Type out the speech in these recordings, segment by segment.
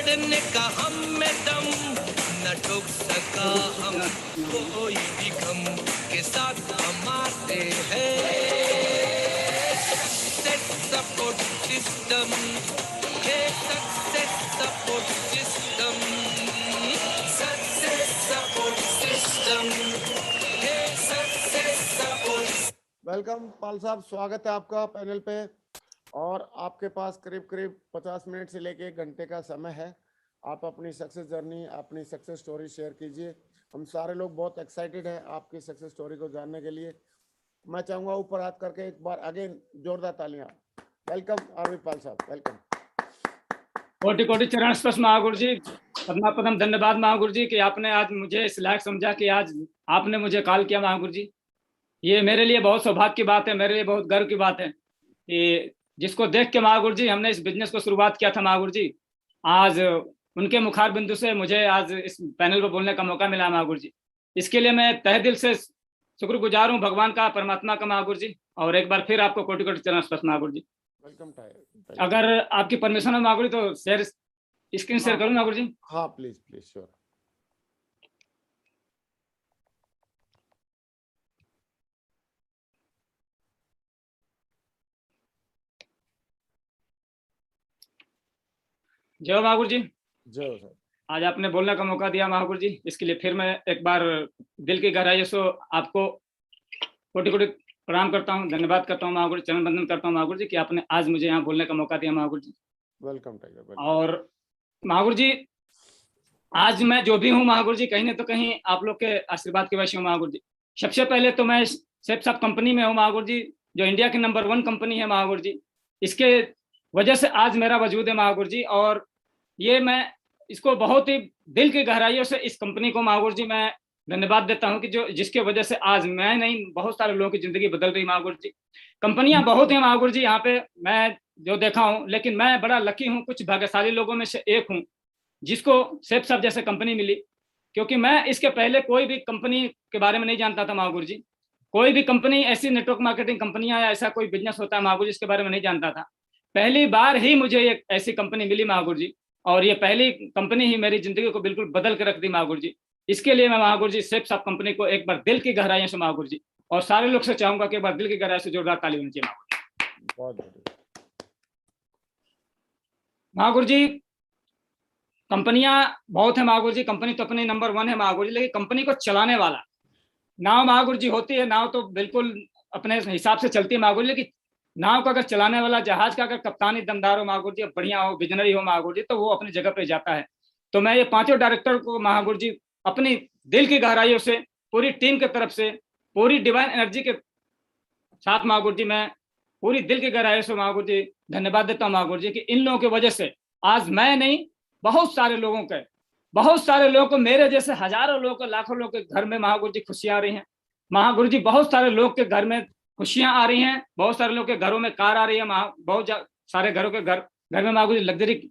जितने का हम में दम न ठोक सका हम कोई भी गम के साथ हमारे हैं सक्सेस सपोर्ट सिस्टम है success support system success support system है सक्सेस सपोर्ट। वेलकम पाल साहब, स्वागत है आपका पैनल पे। और आपके पास करीब करीब 50 मिनट से लेके 1 घंटे का समय है। आप अपनी सक्सेस जर्नी, अपनी सक्सेस स्टोरी शेयर कीजिए। हम सारे लोग बहुत एक्साइटेड हैं आपकी सक्सेस स्टोरी को जानने के लिए। मैं चाहूंगा ऊपर हाथ करके एक बार अगेन जोरदार तालियां। वेलकम आरवी पाल साहब, वेलकम। कोटि कोटि चरण स्पर्श महागुरु जी, पद्मा पदम धन्यवाद महागुरु जी कि आपने आज मुझे इस लायक समझा कि आज आपने मुझे कॉल किया महागुरु जी। ये मेरे लिए बहुत सौभाग्य की बात है, मेरे लिए बहुत गर्व की बात है कि जिसको देख के महागुरु जी हमने इस बिजनेस को शुरुआत किया था महागुरु जी, आज उनके मुखार बिंदु से मुझे आज इस पैनल पर बोलने का मौका मिला महागुरु जी। इसके लिए मैं तहे दिल से शुक्रगुजार हूँ भगवान का, परमात्मा का महागुरु जी। और एक बार फिर आपको कोटि कोटि चरण स्पर्श महागुरु जी। वेलकम। अगर आपकी परमिशन हो महागुरु तो शेयर स्क्रीन शेयर करूँ महागुरु जी? हाँ प्लीज प्लीज, श्योर। जय महागुरु जी। जय सर। आज आपने बोलने का मौका दिया महागुरु जी, इसके लिए फिर मैं एक बार दिल की गहराइयों से आपको कोटि कोटि प्रणाम करता हूँ, धन्यवाद करता हूँ महागुरु, चरण बंदन करता हूँ महागुरु जी कि आपने आज मुझे यहाँ बोलने का मौका दिया महागुरु जी। Welcome tiger. और महागुरु जी आज मैं जो भी हूँ महागुरु जी, कहीं ना तो कहीं आप लोग के आशीर्वाद की वजह से हूँ महागुरु जी। सबसे पहले तो मैं सेफ साहब कंपनी में हूँ महागुरु जी, जो इंडिया की नंबर 1 कंपनी है महागुरु जी। इसके वजह से आज मेरा वजूद है महागुरु जी। और ये मैं इसको बहुत ही दिल की गहराइयों से इस कंपनी को महागुरु जी मैं धन्यवाद देता हूँ कि जो जिसके वजह से आज मैं नहीं, बहुत सारे लोगों की जिंदगी बदल रही महागुरु जी। कंपनियां बहुत हैं महागुरु जी यहाँ पे मैं जो देखा हूँ, लेकिन मैं बड़ा लकी हूँ, कुछ भाग्यशाली लोगों में से एक हूँ जिसको सेफ साहब जैसे कंपनी मिली। क्योंकि मैं इसके पहले कोई भी कंपनी के बारे में नहीं जानता था महागुरु जी। कोई भी कंपनी ऐसी नेटवर्क मार्केटिंग कंपनियां या ऐसा कोई बिजनेस होता है महागुरु जी, इसके बारे में नहीं जानता था। पहली बार ही मुझे एक ऐसी कंपनी मिली महागुरु जी, और ये पहली कंपनी ही मेरी जिंदगी को बिल्कुल बदल के रख दी महागुरु जी। इसके लिए मैं महागुरु जी सेफ साहब कंपनी को एक बार दिल की गहराइयों से महागुरु जी और सारे लोग से चाहूंगा कि एक बार दिल की गहराई से जोरदार ताली होनी चाहिए महागुरु जी। महागुरु जी कंपनियां बहुत है महागुरु जी, कंपनी तो अपनी नंबर 1 है महागुरु जी, लेकिन कंपनी को चलाने वाला नाव महागुरु जी होती है, नाव तो बिल्कुल अपने हिसाब से चलती है महागुरु जी, लेकिन नाव का अगर चलाने वाला, जहाज का अगर कप्तानी दमदार हो महागुरु जी, बढ़िया हो, विजनरी हो महागुरु जी, तो वो अपनी जगह पे जाता है। तो मैं ये 5 डायरेक्टर को महागुरु जी अपनी दिल की गहराइयों से, पूरी टीम की तरफ से, पूरी डिवाइन एनर्जी के साथ महागुरु जी मैं पूरी दिल की गहराइयों से महागुरु जी धन्यवाद देता हूँ महागुरु जी कि इन लोगों की वजह से आज मैं नहीं, बहुत सारे लोगों को, मेरे जैसे हजारों लोगों को, लाखों लोगों के घर में महागुरु जी खुशियां आ रही हैं महागुरु जी। बहुत सारे लोग के घर में खुशियां आ रही हैं, बहुत सारे लोग के घरों में कार आ रही है, बहुत सारे घरों के घर में महागुरु जी लग्जरी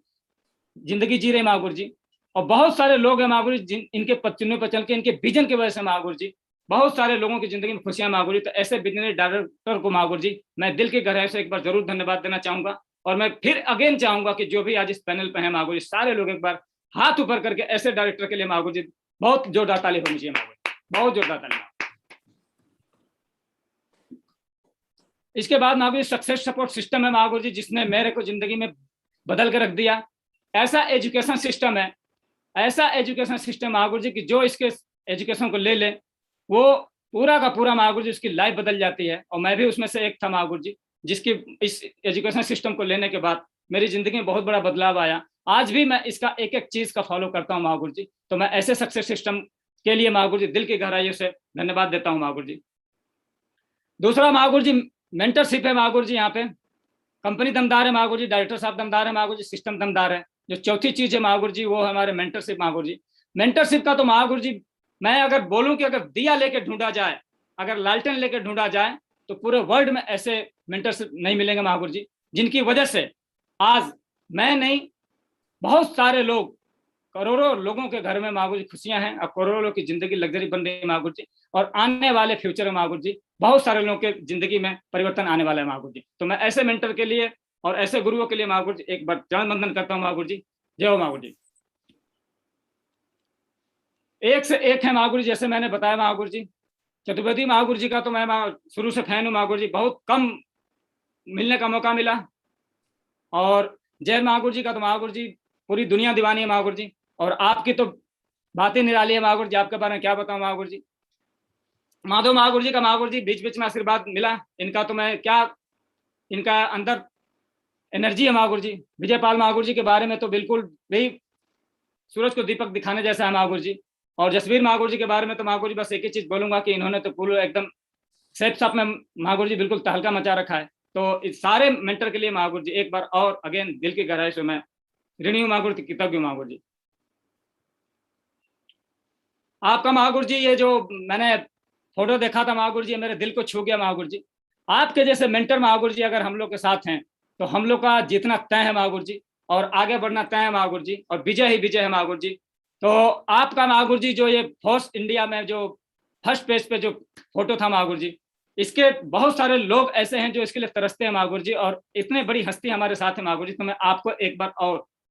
जिंदगी जी रहे महागुरु जी। और बहुत सारे लोग हैं महागुरु जी इनके पत्तियों पर चल के, इनके विजन की वजह से महागुरु जी बहुत सारे लोगों की जिंदगी में खुशियां महागुरु जी। तो ऐसे बिजनेस डायरेक्टर को महागुरु जी मैं दिल की गहराई से एक बार जरूर धन्यवाद देना चाहूंगा। और मैं फिर अगेन चाहूंगा कि जो भी आज इस पैनल पे है महागुरु जी, सारे लोग एक बार हाथ ऊपर करके ऐसे डायरेक्टर के लिए महागुरु जी बहुत जोरदार ताली होनी चाहिए महागुरु, बहुत जोरदार ताली। इसके बाद महागुरु जी सक्सेस सपोर्ट सिस्टम है महागुरु जी, जिसने मेरे को जिंदगी में बदल के रख दिया। ऐसा एजुकेशन सिस्टम है, ऐसा एजुकेशन सिस्टम महागुरु जी कि जो इसके एजुकेशन को ले ले वो पूरा का पूरा महागुरु जी उसकी लाइफ बदल जाती है। और मैं भी उसमें से एक था महागुरु जी, जिसकी इस एजुकेशन सिस्टम को लेने के बाद मेरी जिंदगी में बहुत बड़ा बदलाव आया। आज भी मैं इसका एक एक चीज का फॉलो करता हूँ महागुरु जी। तो मैं ऐसे सक्सेस सिस्टम के लिए महागुरु जी दिल की गहराइयों से धन्यवाद देता हूँ महागुरु जी। दूसरा महागुरु जी मेंटरशिप है महागुरु जी। यहाँ पे कंपनी दमदार है महागुरु जी, डायरेक्टर साहब दमदार है महागुरु जी, सिस्टम दमदार है। जो चौथी चीज है महागुरु जी वो हमारे मेंटरशिप महागुरु जी। मेंटरशिप का तो महागुरु जी मैं अगर बोलूं कि अगर दिया लेके ढूंढा जाए, अगर लालटेन लेके ढूंढा जाए, तो पूरे वर्ल्ड में ऐसे मेंटरशिप नहीं मिलेंगे महागुरु जी, जिनकी वजह से आज मैं नहीं, बहुत सारे लोग, करोड़ों लोगों के घर में महागुरु जी खुशियां हैं और करोड़ों लोगों की जिंदगी लग्जरी बन रही है महागुरु जी। और आने वाले फ्यूचर में महागुरु जी बहुत सारे लोगों के जिंदगी में परिवर्तन आने वाला है महागुरु जी। तो मैं ऐसे मेंटर के लिए और ऐसे गुरुओं के लिए महागुरु जी एक बार चरण वंदन करता हूँ महागुरु जी। जय हो महागुरु जी। एक से एक है महागुरु जी, जैसे मैंने बताया महागुरु जी। चतुर्वेदी महागुरु जी का तो मैं शुरू से फैन हूँ महागुरु जी, बहुत कम मिलने का मौका मिला। और जय महागुरु जी का तो महागुरु जी पूरी दुनिया दीवानी है महागुरु जी। और आपकी तो बात ही निराली है महागुरु जी, आपके बारे में क्या बताऊं महागुरु जी। माधव महागुरु जी का महागुरु जी बीच बीच में आशीर्वाद मिला, इनका तो मैं क्या, इनका अंदर एनर्जी है महागुरु जी। विजयपाल महागुरु जी के बारे में तो बिल्कुल वही सूरज को दीपक दिखाने जैसा है महागुरु जी। और जसवीर महागुरु जी के बारे में तो महागुरु जी बस एक ही चीज बोलूंगा कि इन्होंने तो पूरा एकदम सेप साप में महागुरु जी बिल्कुल तहलका मचा रखा है। तो इस सारे मेंटर के लिए महागुरु जी एक बार और अगेन दिल की गहराई से मैं ऋणी हूँ महागुरु जी, कृतज्ञ हूँ महागुरु जी। आपका महागुरु जी ये जो मैंने फोटो देखा था महागुरु जी, मेरे दिल को छू गया महागुरु जी। आपके जैसे मेंटर महागुरु जी अगर हम लोग के साथ हैं तो हम लोग का जीतना तय है महागुरु जी, और आगे बढ़ना तय है महागुरु जी, और विजय ही विजय है महागुरु जी। तो आपका महागुरु जी जो ये फर्स्ट इंडिया में जो फर्स्ट पेज पे जो फोटो था महागुरु जी, इसके बहुत सारे लोग ऐसे हैं जो इसके लिए तरसते हैं महागुरु जी, और इतने बड़ी हस्ती हमारे साथ है महागुरु जी। तो मैं आपको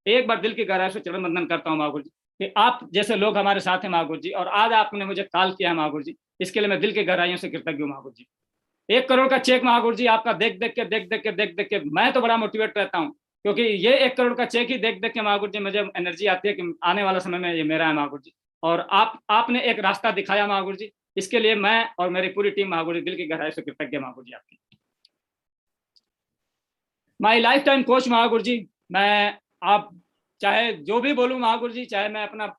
एक बार दिल की गहराई से चरण वंदन करता हूँ महागुरु जी कि आप जैसे लोग हमारे साथ हैं महागुरु जी, और आज आपने मुझे कॉल किया है महागुरु जी, इसके लिए मैं दिल की गहराइयों से कृतज्ञ हूँ महागुरु जी। 1 करोड़ का चेक महागुरु जी आपका देख देख के मैं तो बड़ा मोटिवेट रहता हूँ, क्योंकि ये 1 करोड़ का चेक ही देख देख के महागुरु जी मुझे एनर्जी आती है कि आने वाला समय में ये मेरा है महागुरु जी। और आपने एक रास्ता दिखाया महागुरु जी, इसके लिए मैं और मेरी पूरी टीम महागुरु जी दिल की गहराई से कृतज्ञ महागुरु जी आपकी। My life time coach Mahaguru जी, मैं आप चाहे जो भी बोलूँ महागुरु जी, चाहे मैं अपना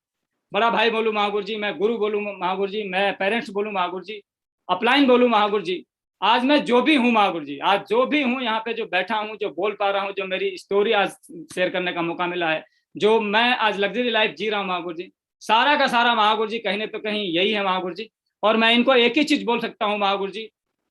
बड़ा भाई बोलूँ महागुरु जी, मैं गुरु बोलूँ महागुरु जी, मैं पेरेंट्स बोलूँ महागुरु जी, अपलाइन बोलूँ महागुरु जी, आज मैं जो भी हूँ महागुरु जी, आज जो भी हूँ यहाँ पे जो बैठा हूँ, जो बोल पा रहा हूँ, जो मेरी स्टोरी आज शेयर करने का मौका मिला है, जो मैं आज लग्जरी लाइफ जी रहा हूँ महागुरु जी, सारा का सारा महागुरु जी कहीं न तो कहीं यही है महागुरु जी। और मैं इनको एक ही चीज बोल सकता हूँ महागुरु जी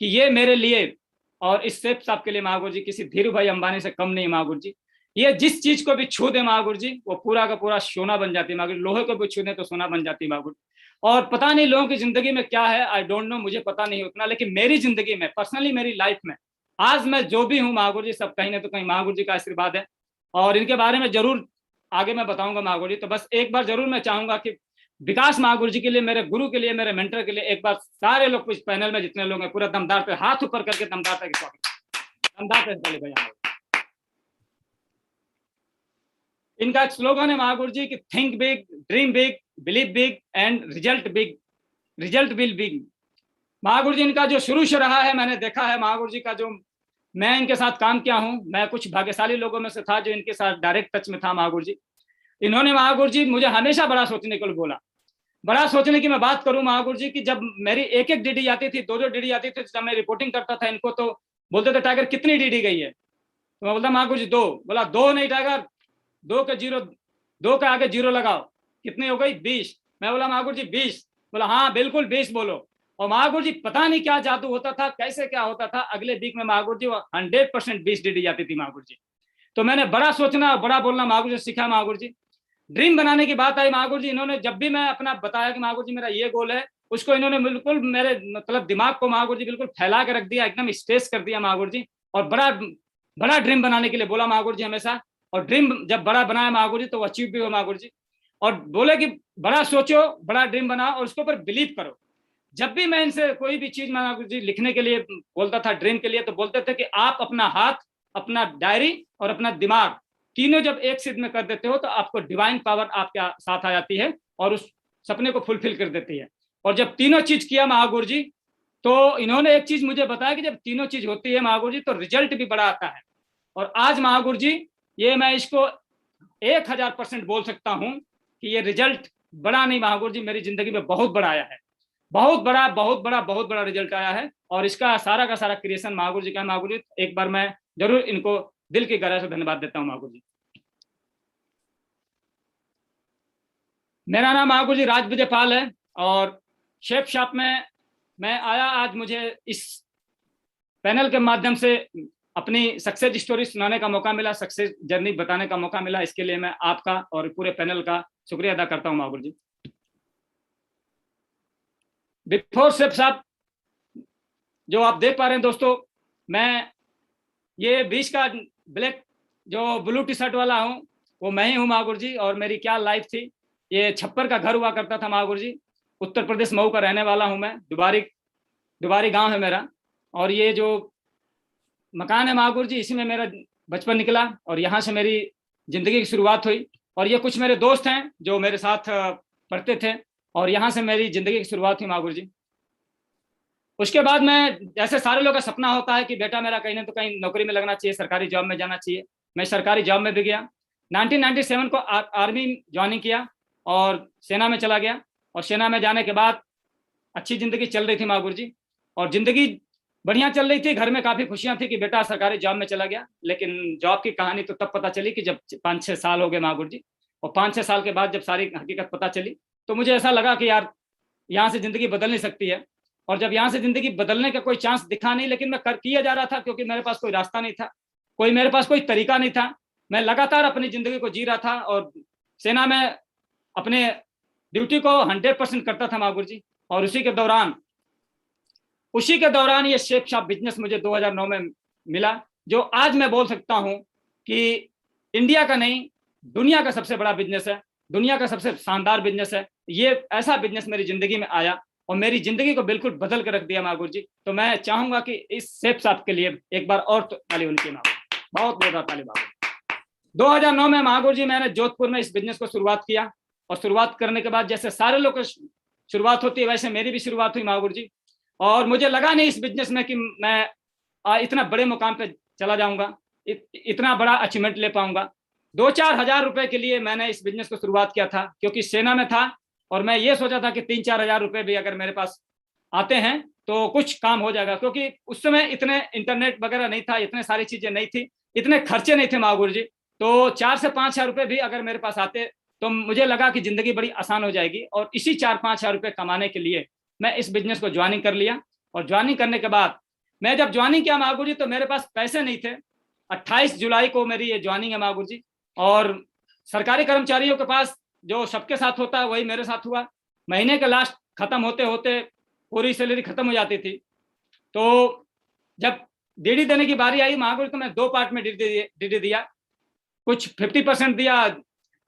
कि ये मेरे लिए और इस सेठ साहब के लिए महागुरु जी किसी धीरू भाई अंबानी से कम नहीं महागुरु जी। ये जिस चीज को भी छू दे महागुरु जी वो पूरा का पूरा सोना बन जाती है महागुरु, लोहे को भी छू दे तो सोना बन जाती है महागुरु। और पता नहीं लोगों की जिंदगी में क्या है, आई डोंट नो, मुझे पता नहीं उतना, लेकिन मेरी जिंदगी में पर्सनली मेरी लाइफ में आज मैं जो भी हूँ महागुरु जी सब कहीं ना तो कहीं महागुरु जी का आशीर्वाद है। और इनके बारे में जरूर आगे मैं बताऊंगा महागुरु जी। तो बस एक बार जरूर मैं चाहूंगा कि विकास महागुरु जी के लिए, मेरे गुरु के लिए, मेरे मेंटर के लिए एक बार सारे लोग इस पैनल में जितने लोग हैं पूरा दमदार पे हाथ ऊपर करके दमदार पे भैया। इनका एक स्लोगन है महागुरु जी कि think big, dream big, believe big and result big, result will big. Mahaguru ji इनका जो शुरू से रहा है, मैंने देखा है महागुरु जी का, जो मैं इनके साथ काम किया हूँ, मैं कुछ भाग्यशाली लोगों में से था जो इनके साथ डायरेक्ट टच में था महागुरु जी। इन्होंने महागुरु जी मुझे हमेशा बड़ा सोचने को बोला। बड़ा सोचने की मैं बात करूं महागुरु जी की जब मेरी एक डीडी आती थी, 2 डीडी आती थी, जब मैं रिपोर्टिंग करता था इनको तो बोलते थे टाइगर कितनी डीडी गई है, तो मैं बोलता महागुरु जी 2। बोला 2 नहीं टाइगर, 2 के आगे 0 लगाओ, कितनी हो गई 20। मैं बोला महागुरु जी 20। बोला हाँ बिल्कुल 20 बोलो। और महागुरु जी पता नहीं क्या जादू होता था, कैसे क्या होता था, अगले वीक में महागुरु जी 100% 20 डीडी आती थी महागुरु जी। तो मैंने बड़ा सोचना बड़ा बोलना महागुरु जी सीखा महागुरु जी। ड्रीम बनाने की बात आई महागुरु जी, इन्होंने जब भी मैं अपना बताया कि महागुरु जी मेरा ये गोल है, उसको इन्होंने बिल्कुल मेरे मतलब दिमाग को महागुरु जी बिल्कुल फैला के रख दिया, एकदम स्पेस कर दिया महागुरु जी। और बड़ा ड्रीम बनाने के लिए बोला महागुरु जी हमेशा। और ड्रीम जब बड़ा बनाया महागुरु जी तो अचीव भी हो महागुरु जी। और बोले कि बड़ा सोचो, बड़ा ड्रीम बनाओ और उसके ऊपर बिलीव करो। जब भी मैं इनसे कोई भी चीज महागुरु जी लिखने के लिए बोलता था ड्रीम के लिए, तो बोलते थे कि आप अपना हाथ, अपना डायरी और अपना दिमाग तीनों जब एक सिद्ध में कर देते हो तो आपको डिवाइन पावर आपके साथ आ जाती है और उस सपने को फुलफिल कर देती है। और जब तीनों चीज किया महागुरु जी, तो इन्होंने एक चीज मुझे बताया कि जब तीनों चीज होती है महागुरु जी तो रिजल्ट भी बड़ा आता है। और आज महागुरु जी ये मैं इसको 1000% बोल सकता हूं कि ये रिजल्ट बड़ा नहीं महागुरु जी, मेरी जिंदगी में बहुत बड़ा आया है, बहुत बड़ा रिजल्ट आया है। और इसका सारा का सारा क्रिएशन महागुरु जी का है महागुरु जी। एक बार मैं जरूर इनको दिल की गहराई से धन्यवाद देता हूं महागुरु जी। मेरा नाम महागुरु जी राज विजय पाल है और शेप शॉप में मैं आया। आज मुझे इस पैनल के माध्यम से अपनी सक्सेस स्टोरी सुनाने का मौका मिला, सक्सेस जर्नी बताने का मौका मिला। इसके लिए मैं आपका और पूरे पैनल का शुक्रिया अदा करता हूं महागुरु जी। बिफोर शेप शॉप जो आप देख पा रहे हैं दोस्तों, मैं ये 20 का ब्लैक जो ब्लू टी शर्ट वाला हूँ वो मैं ही हूँ महागुरु जी। और मेरी क्या लाइफ थी, ये छप्पर का घर हुआ करता था महागुरु जी। उत्तर प्रदेश मऊ का रहने वाला हूँ मैं, दुबारी गांव है मेरा। और ये जो मकान है महागुरु जी, इसी में मेरा बचपन निकला और यहाँ से मेरी जिंदगी की शुरुआत हुई। और ये कुछ मेरे दोस्त हैं जो मेरे साथ पढ़ते थे और यहाँ से मेरी जिंदगी की शुरुआत हुई महागुरु जी। उसके बाद मैं, जैसे सारे लोगों का सपना होता है कि बेटा मेरा कहीं ना तो कहीं नौकरी में लगना चाहिए, सरकारी जॉब में जाना चाहिए। मैं सरकारी जॉब में भी गया। 1997 को आर्मी ज्वाइनिंग किया और सेना में चला गया। और सेना में जाने के बाद अच्छी जिंदगी चल रही थी महागुरु जी, और जिंदगी बढ़िया चल रही थी। घर में काफी खुशियां थी कि बेटा सरकारी जॉब में चला गया। लेकिन जॉब की कहानी तो तब पता चली कि जब 5-6 साल हो गए महागुरु जी। और 5-6 साल के बाद जब सारी हकीकत पता चली तो मुझे ऐसा लगा कि यार यहाँ से जिंदगी बदल नहीं सकती है। और जब यहाँ से जिंदगी बदलने का कोई चांस दिखा नहीं, लेकिन मैं किया जा रहा था क्योंकि मेरे पास कोई रास्ता नहीं था, मेरे पास कोई तरीका नहीं था। मैं लगातार अपनी जिंदगी को जी रहा था और सेना में अपने ड्यूटी को 100% करता था महागुरु जी। और उसी के दौरान ये शेप शॉप बिजनेस मुझे 2009 में मिला, जो आज मैं बोल सकता हूं कि इंडिया का नहीं, दुनिया का सबसे बड़ा बिजनेस है, दुनिया का सबसे शानदार बिजनेस है। ये ऐसा बिजनेस मेरी जिंदगी में आया और मेरी जिंदगी को बिल्कुल बदल कर रख दिया महागुरु जी। तो मैं चाहूंगा कि इस शेप शॉप के लिए एक बार और ताली उनकी महागुरु, बहुत बहुत ताली महागुरु। 2009 में महागुरु जी मैंने जोधपुर में इस बिजनेस को शुरुआत किया। और शुरुआत करने के बाद जैसे सारे लोग शुरुआत होती है वैसे मेरी भी शुरुआत हुई महागुरु जी। और मुझे लगा नहीं इस बिजनेस में कि मैं इतना बड़े मुकाम पे चला जाऊंगा, इतना बड़ा अचीवमेंट ले पाऊंगा। 2-4 हजार रुपए के लिए मैंने इस बिजनेस को शुरुआत किया था, क्योंकि सेना में था और मैं ये सोचा था कि 3-4 हजार रुपए भी अगर मेरे पास आते हैं तो कुछ काम हो जाएगा। क्योंकि उस समय इतने इंटरनेट वगैरह नहीं था, इतने सारी चीजें नहीं थी, इतने खर्चे नहीं थे महागुरु जी। तो 4 से 5 हजार रुपए भी अगर मेरे पास आते तो मुझे लगा कि जिंदगी बड़ी आसान हो जाएगी। और इसी 4-5 हजार रुपए कमाने के लिए मैं इस बिजनेस को ज्वाइनिंग कर लिया। और ज्वाइनिंग करने के बाद मैं जब ज्वाइनिंग किया महागुरु जी तो मेरे पास पैसे नहीं थे। 28 जुलाई को मेरी ये ज्वाइनिंग है महागुरु जी। और सरकारी कर्मचारियों के पास जो सबके साथ होता है वही मेरे साथ हुआ। महीने का लास्ट खत्म होते होते पूरी सैलरी खत्म हो जाती थी। तो जब डीडी देने की बारी आई महागुरु तो मैं 2 पार्ट में डीडी दिया। कुछ 50% दिया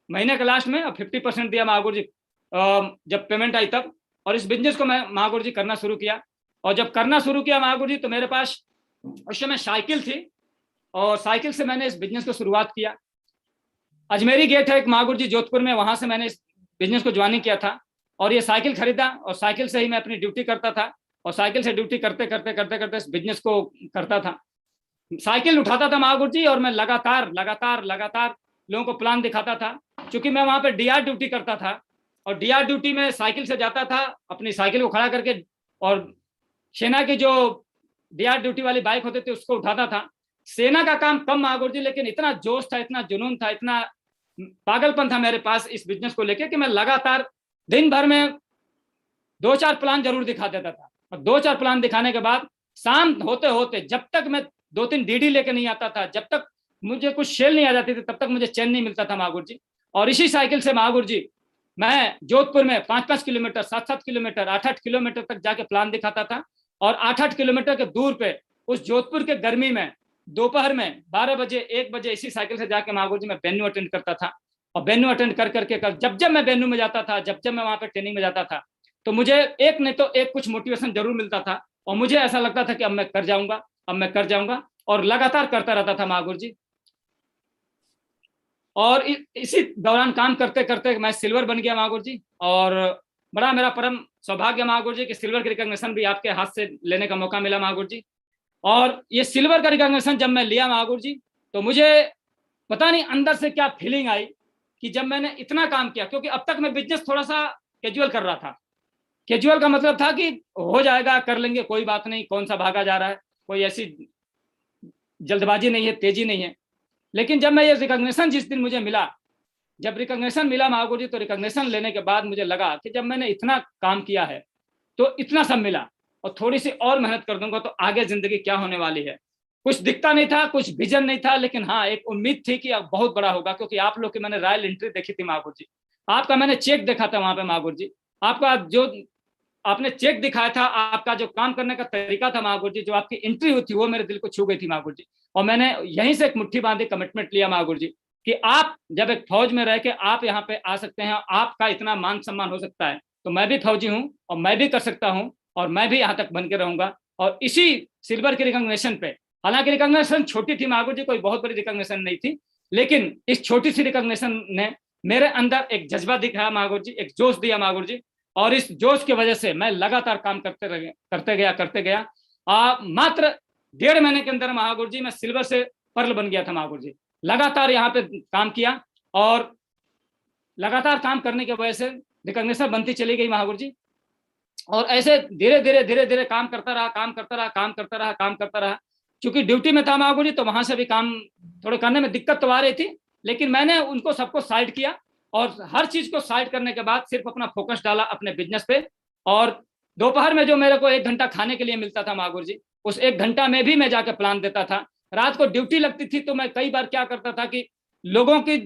महीने के लास्ट में और 50% दिया महागुरु जी जब पेमेंट आई तब। और इस बिजनेस को मैं महागुरु जी करना शुरू किया। और जब करना शुरू किया महागुरु जी तो मेरे पास उस समय साइकिल थी और साइकिल से मैंने इस बिजनेस को शुरुआत किया। अजमेरी गेट है एक महागुरु जी जोधपुर में, वहां से मैंने इस बिजनेस को ज्वाइनिंग किया था। और ये साइकिल खरीदा और साइकिल से ही मैं अपनी ड्यूटी करता था। और साइकिल से ड्यूटी करते करते करते करते इस बिजनेस को करता था। साइकिल उठाता था महागुरु जी और मैं लगातार लोगों को प्लान दिखाता था। क्योंकि मैं वहां पे डीआर ड्यूटी करता था और डीआर ड्यूटी में साइकिल से जाता था, अपनी साइकिल को खड़ा करके, और सेना की जो डीआर ड्यूटी वाली बाइक होती थी उसको उठाता था। सेना का काम कम महागुरु जी, लेकिन इतना जोश था, इतना जुनून था, इतना पागलपन था मेरे पास इस बिजनेस को लेकर कि मैं लगातार दिन भर में 2-4 प्लान जरूर दिखा देता था। और 2-4 प्लान दिखाने के बाद शाम होते होते जब तक मैं 2-3 डीडी लेके नहीं आता था, जब तक मुझे कुछ शेल नहीं आ जाती थी, तब तक मुझे चैन नहीं मिलता था महागुरु जी। और इसी साइकिल से महागुरु जी मैं जोधपुर में 5-5 किलोमीटर, 7-7 किलोमीटर, 8-8 किलोमीटर तक जाके प्लान दिखाता था। और 8-8 किलोमीटर के दूर पे उस जोधपुर के गर्मी में दोपहर में 12 बजे 1 बजे इसी साइकिल से जाके महागुरु जी मैं वेन्यू अटेंड करता था। और वेन्यू अटेंड कर करके जब मैं वेन्यू में जाता था, जब मैं वहां पे ट्रेनिंग में जाता था, तो मुझे एक नहीं तो एक कुछ मोटिवेशन जरूर मिलता था। और मुझे ऐसा लगता था कि अब मैं कर जाऊंगा और लगातार करता रहता था महागुरु जी। और इसी दौरान काम करते करते मैं सिल्वर बन गया महागुरु जी। और बड़ा मेरा परम सौभाग्य महागुरु जी कि सिल्वर की रिकॉग्निशन भी आपके हाथ से लेने का मौका मिला महागुरु जी। और ये सिल्वर का रिकॉग्निशन जब मैं लिया महागुरु जी तो मुझे पता नहीं अंदर से क्या फीलिंग आई कि जब मैंने इतना काम किया। क्योंकि अब तक मैं बिजनेस थोड़ा सा कैजुअल कर रहा था। कैजुअल का मतलब था कि हो जाएगा, कर लेंगे, कोई बात नहीं, कौन सा भागा जा रहा है, कोई ऐसी जल्दबाजी नहीं है, तेजी नहीं है। लेकिन जब मैं ये रिकॉग्निशन जिस दिन मुझे मिला, जब रिकॉग्निशन मिला महागुरु जी, तो रिकॉग्निशन लेने के बाद मुझे लगा कि जब मैंने इतना काम किया है तो इतना सब मिला और थोड़ी सी और मेहनत कर दूंगा तो आगे जिंदगी क्या होने वाली है। कुछ दिखता नहीं था, कुछ विजन नहीं था, लेकिन हाँ एक उम्मीद थी कि अब बहुत बड़ा होगा। क्योंकि आप लोग की मैंने रॉयल एंट्री देखी थी महागुरु जी, आपका मैंने चेक देखा था वहां पे महागुरु जी, आपका जो आपने चेक दिखाया था, आपका जो काम करने का तरीका था महागुरु जी, जो आपकी एंट्री हुई थी वो मेरे दिल को छू गई थी महागुरु जी। और मैंने यहीं से एक मुट्ठी बांधी कमिटमेंट लिया महागुरु जी कि आप जब एक फौज में रह के आप यहाँ पे आ सकते हैं, आपका इतना मान सम्मान हो सकता है, तो मैं भी फौजी हूँ और मैं भी कर सकता हूँ और मैं भी यहाँ तक बन के रहूंगा। और इसी सिल्वर की रिकॉग्निशन पे, हालांकि रिकॉग्निशन छोटी थी महागुरु जी, कोई बहुत बड़ी रिकॉग्निशन नहीं थी, लेकिन इस छोटी सी रिकॉग्निशन ने मेरे अंदर एक जज्बा दिखाया महागुरु जी, एक जोश दिया महागुरु जी, और इस जोश की वजह से मैं लगातार काम करते गया। मात्र 1.5 महीने के अंदर महागुरु जी मैं सिल्वर से पर्ल बन गया था महागुरु जी। लगातार यहाँ पे काम किया और लगातार काम करने की वजह से रिकॉग्निशन बनती चली गई महागुरु जी। और ऐसे धीरे धीरे काम करता रहा। क्योंकि ड्यूटी में था महागुरु जी, तो वहां से भी काम थोड़े करने में दिक्कत तो आ रही थी, लेकिन मैंने उनको सबको साइड किया और हर चीज को साइड करने के बाद सिर्फ अपना फोकस डाला अपने बिजनेस पे। और दोपहर में जो मेरे को 1 घंटा खाने के लिए मिलता था महागुरु जी, उस 1 घंटा में भी मैं जाकर प्लान देता था। रात को ड्यूटी लगती थी तो मैं कई बार क्या करता था कि लोगों की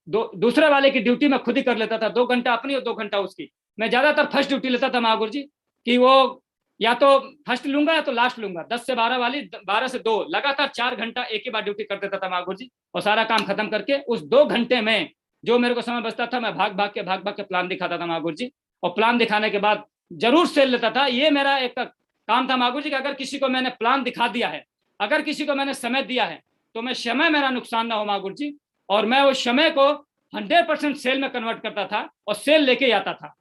दूसरे वाले की ड्यूटी मैं खुद ही कर लेता था, 2 घंटा अपनी और 2 घंटा उसकी। मैं ज्यादातर फर्स्ट ड्यूटी लेता था महागुरु जी, कि वो या तो फर्स्ट लूंगा या तो लास्ट लूंगा, 10 से 12 वाली, 12 से 2, लगातार 4 घंटा एक ही बार ड्यूटी कर देता था महागुरु जी। और सारा काम खत्म करके उस 2 घंटे में जो मेरे को समय बचता था, मैं भाग भाग के प्लान दिखाता था महागुरु जी। और प्लान दिखाने के बाद जरूर सेल लेता था। ये मेरा एक काम था महागुरु जी कि अगर किसी को मैंने प्लान दिखा दिया है, अगर किसी को मैंने समय दिया है, तो मैं समय मेरा नुकसान ना हो महागुरु जी, और मैं उस समय को 100% सेल में कन्वर्ट करता था और सेल लेके आता था।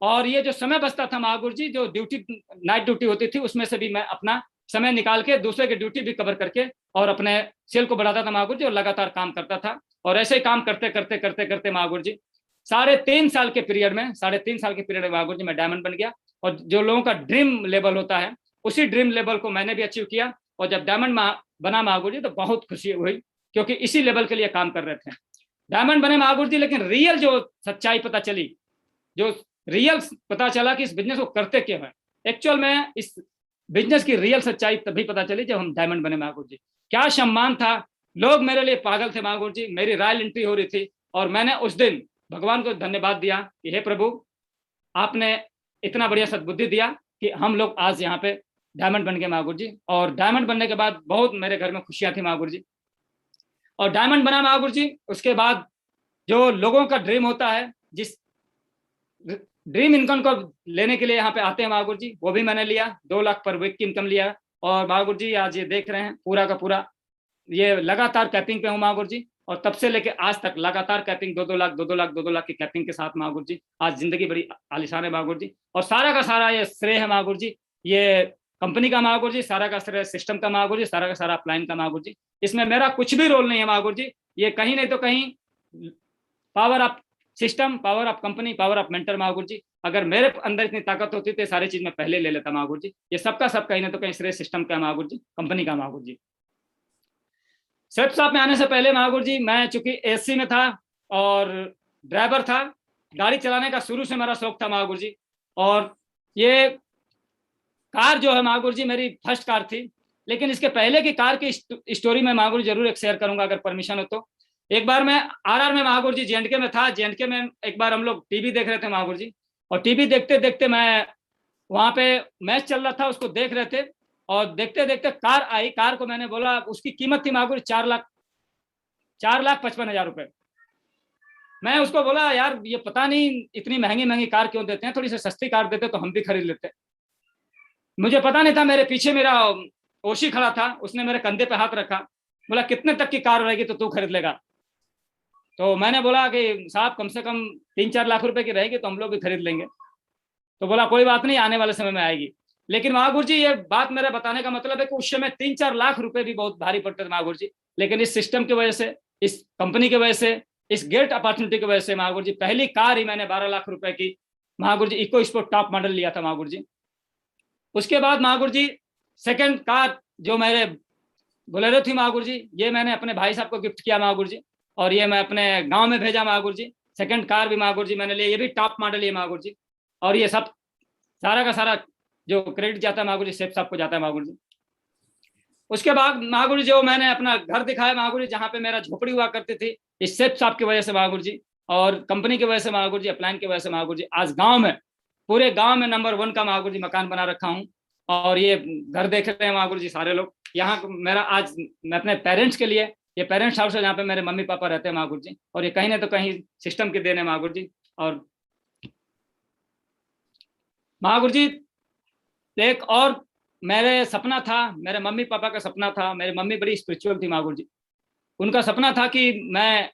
और ये जो समय बचता था महागुरु जी, जो ड्यूटी नाइट ड्यूटी होती थी, उसमें से भी मैं अपना समय निकाल के दूसरे की ड्यूटी भी कवर करके और अपने सेल को बढ़ाता था महागुरु जी, और लगातार काम करता था। और ऐसे ही काम करते महागुरु जी 3.5 साल के पीरियड में महागुरु जी मैं डायमंड बन गया। और जो लोगों का ड्रीम लेवल होता है, उसी ड्रीम लेवल को मैंने भी अचीव किया। और जब डायमंड बना महागुरु जी, तो बहुत खुशी हुई, क्योंकि इसी लेवल के लिए काम कर रहे थे। डायमंड बने महागुरु जी, लेकिन रियल जो सच्चाई पता चली, जो रियल पता चला कि इस बिजनेस को करते क्यों है, एक्चुअल में इस बिजनेस की रियल सच्चाई तभी पता चली जब हम डायमंड बने महागुरु जी। क्या सम्मान था, लोग मेरे लिए पागल थे महागुरु जी, मेरी रॉयल एंट्री हो रही थी। और मैंने उस दिन भगवान को धन्यवाद दिया कि हे प्रभु, आपने इतना बढ़िया सद्बुद्धि दिया कि हम लोग आज यहाँ पे डायमंड बन गए महागुरु जी। और डायमंड बनने के बाद बहुत मेरे घर में खुशियां थी महागुरु जी। और डायमंड बना महागुरु जी, उसके बाद जो लोगों का ड्रीम होता है, जिस ड्रीम इनकम को लेने के लिए यहाँ पे आते हैं महागुरु जी, वो भी मैंने लिया। 2 लाख पर वीक की इनकम लिया। और महागुरु जी आज ये देख रहे हैं पूरा का पूरा ये लगातार कैपिंग पे हूँ महागुरु जी। और तब से लेके आज तक लगातार कैपिंग 2-2 लाख की कैपिंग के साथ महागुरु जी आज जिंदगी बड़ी आलिशान है महागुरु जी। और सारा का सारा ये श्रेय है महागुरु जी, ये कंपनी का महागुरु जी, सारा का श्रेय सिस्टम का महागुरु जी, सारा का सारा अपलाइन का महागुरु जी। इसमें मेरा कुछ भी रोल नहीं है महागुरु जी। ये कहीं नहीं तो कहीं power of system, power of company, power of mentor Mahaguru ji. अगर मेरे अंदर इतनी ताकत होती तो सारी चीज मैं पहले ले लेता महागुरु जी। ये सबका सब कहीं ना तो कहीं श्रेय सिस्टम का महागुरु जी, कंपनी का महागुरु जी। सेफ शॉप में आने से पहले महागुरु जी मैं चूंकि एससी में था और ड्राइवर था, गाड़ी चलाने का शुरू से मेरा शौक था महागुरु जी। और ये कार जो है महागुरु जी मेरी फर्स्ट कार थी। लेकिन इसके पहले की कार की स्टोरी में महागुरु जरूर एक शेयर करूंगा अगर परमिशन हो तो। एक बार मैं आरआर में महागुरु जी जेएंडके में था। जेएंडके में एक बार हम लोग टीवी देख रहे थे महागुरु जी, और टीवी देखते देखते मैं वहां पे मैच चल रहा था, उसको देख रहे थे। और देखते देखते कार आई। कार को मैंने बोला, उसकी कीमत थी महागुरु 4,55,000 रुपए। मैं उसको बोला, यार ये पता नहीं इतनी महंगी महंगी कार क्यों देते हैं, थोड़ी सी सस्ती कार देते तो हम भी खरीद लेते। मुझे पता नहीं था, मेरे पीछे मेरा ओशी खड़ा था, उसने मेरे कंधे पे हाथ रखा, बोला कितने तक की कार रहेगी तो तू खरीद लेगा। तो मैंने बोला कि साहब कम से कम 3-4 लाख रुपए की रहेगी तो हम लोग भी खरीद लेंगे। तो बोला कोई बात नहीं, आने वाले समय में आएगी। लेकिन महागुरु जी ये बात मेरा बताने का मतलब है कि उस समय 3-4 लाख रुपए भी बहुत भारी पड़ते थे महागुरु जी। लेकिन इस सिस्टम की वजह से, इस कंपनी की वजह से, इस ग्रेट अपॉर्चुनिटी की वजह से महागुरु जी पहली कार ही मैंने 12 लाख रुपए की महागुरु जी इको स्पोर्ट टॉप मॉडल लिया था महागुरु जी। उसके बाद महागुरु जी सेकंड कार जो मेरे बोलेरो थी महागुरु जी, ये मैंने अपने भाई साहब को गिफ्ट किया महागुरु जी, और ये मैं अपने गांव में भेजा महागुरु जी। सेकंड कार भी महागुरु जी मैंने लिया, ये भी टॉप मॉडल है महागुरु जी। और ये सब सारा का सारा जो क्रेडिट जाता है महागुरु जी सेफ साहब को जाता है महागुरु जी। उसके बाद महागुरु जी जो मैंने अपना घर दिखाया महागुरु जी, जहाँ पे मेरा झोपड़ी हुआ करती थी, इस सेफ साहब की वजह से महागुरु जी, और कंपनी की वजह से महागुरु जी, अपलाइन की वजह से महागुरु जी, आज गाँव में, पूरे गाँव में नंबर 1 का महागुरु जी मकान बना रखा हूँ। और ये घर देख रहे हैं महागुरु जी सारे लोग। यहाँ मेरा आज मैं अपने पेरेंट्स के लिए ये पेरेंट्स हाउस है जहाँ पे मेरे मम्मी पापा रहते हैं महागुरु जी, और ये कहीं ना तो कहीं सिस्टम के देन है महागुरु जी। और महागुरु जी एक और मेरे सपना था, मेरे मम्मी पापा का सपना था, मेरी मम्मी बड़ी स्पिरिचुअल थी महागुरु जी, उनका सपना था कि मैं